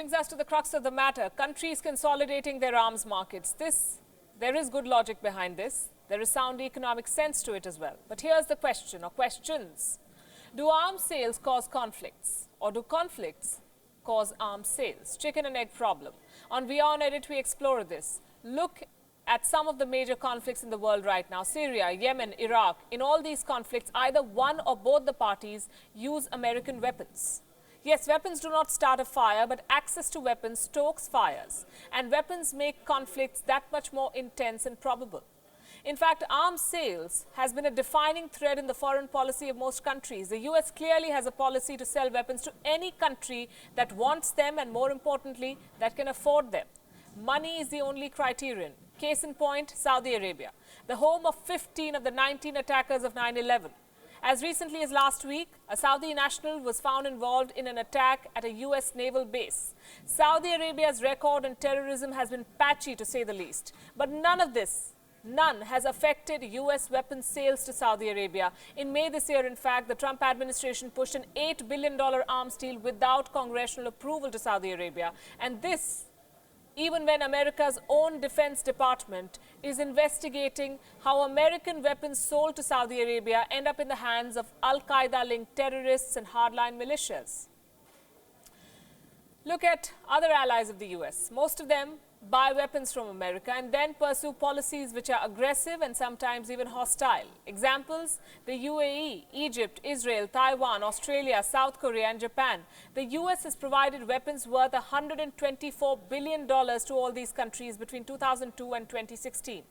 brings us to the crux of the matter. Countries consolidating their arms markets. There is good logic behind this. There is sound economic sense to it as well. But here's the question or questions. Do arms sales cause conflicts? Or do conflicts cause arms sales? Chicken and egg problem. On Wion Edit, we explore this. Look at some of the major conflicts in the world right now. Syria, Yemen, Iraq. In all these conflicts, either one or both the parties use American weapons. Yes, weapons do not start a fire, but access to weapons stokes fires. And weapons make conflicts that much more intense and probable. In fact, arms sales has been a defining thread in the foreign policy of most countries. The US clearly has a policy to sell weapons to any country that wants them and, more importantly, that can afford them. Money is the only criterion. Case in point, Saudi Arabia, the home of 15 of the 19 attackers of 9/11. As recently as last week, a Saudi national was found involved in an attack at a US naval base. Saudi Arabia's record on terrorism has been patchy, to say the least. But none has affected US weapons sales to Saudi Arabia. In May this year, in fact, the Trump administration pushed an $8 billion arms deal without congressional approval to Saudi Arabia. And this, even when America's own Defense Department is investigating how American weapons sold to Saudi Arabia end up in the hands of Al-Qaeda-linked terrorists and hardline militias. Look at other allies of the US. Most of them buy weapons from America and then pursue policies which are aggressive and sometimes even hostile. Examples: the UAE, Egypt, Israel, Taiwan, Australia, South Korea and Japan. The US has provided weapons worth $124 billion to all these countries between 2002 and 2016.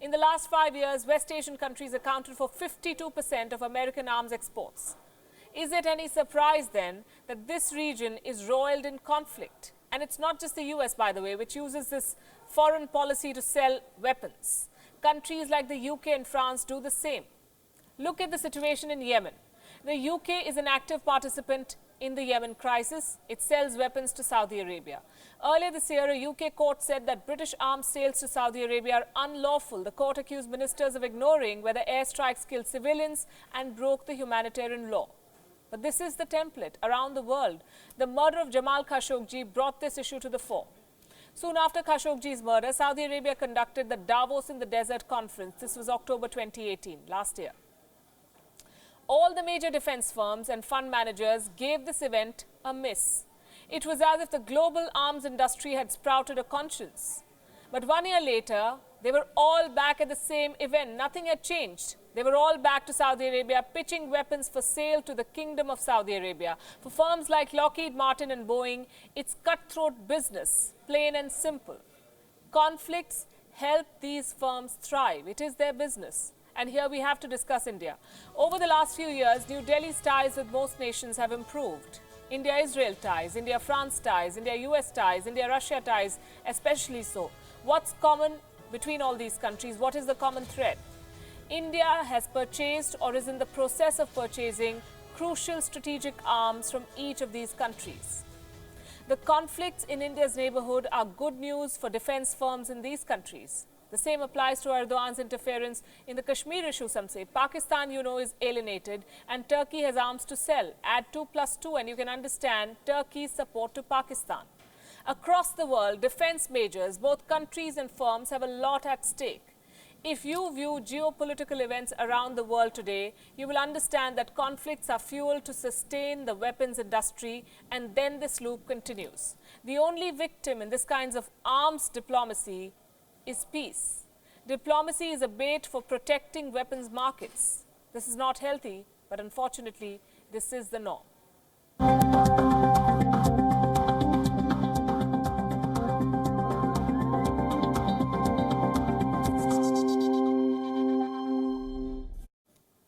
In the last 5 years, West Asian countries accounted for 52% of American arms exports. Is it any surprise then that this region is roiled in conflict? And it's not just the US, by the way, which uses this foreign policy to sell weapons. Countries like the UK and France do the same. Look at the situation in Yemen. The UK is an active participant in the Yemen crisis. It sells weapons to Saudi Arabia. Earlier this year, a UK court said that British arms sales to Saudi Arabia are unlawful. The court accused ministers of ignoring whether airstrikes killed civilians and broke the humanitarian law. But this is the template around the world. The murder of Jamal Khashoggi brought this issue to the fore. Soon after Khashoggi's murder, Saudi Arabia conducted the Davos in the Desert Conference. This was October 2018, last year. All the major defense firms and fund managers gave this event a miss. It was as if the global arms industry had sprouted a conscience. But 1 year later, they were all back at the same event. Nothing had changed. They were all back to Saudi Arabia, pitching weapons for sale to the Kingdom of Saudi Arabia. For firms like Lockheed Martin and Boeing, it's cutthroat business, plain and simple. Conflicts help these firms thrive. It is their business. And here we have to discuss India. Over the last few years, New Delhi's ties with most nations have improved. India-Israel ties, India-France ties, India-US ties, India-Russia ties, especially so. What's common between all these countries? What is the common thread? India has purchased or is in the process of purchasing crucial strategic arms from each of these countries. The conflicts in India's neighborhood are good news for defense firms in these countries. The same applies to Erdogan's interference in the Kashmir issue, some say. Pakistan, you know, is alienated and Turkey has arms to sell. Add 2 plus 2 and you can understand Turkey's support to Pakistan. Across the world, defense majors, both countries and firms, have a lot at stake. If you view geopolitical events around the world today, you will understand that conflicts are fuel to sustain the weapons industry, and then this loop continues. The only victim in this kinds of arms diplomacy is peace. Diplomacy is a bait for protecting weapons markets. This is not healthy, but unfortunately, this is the norm.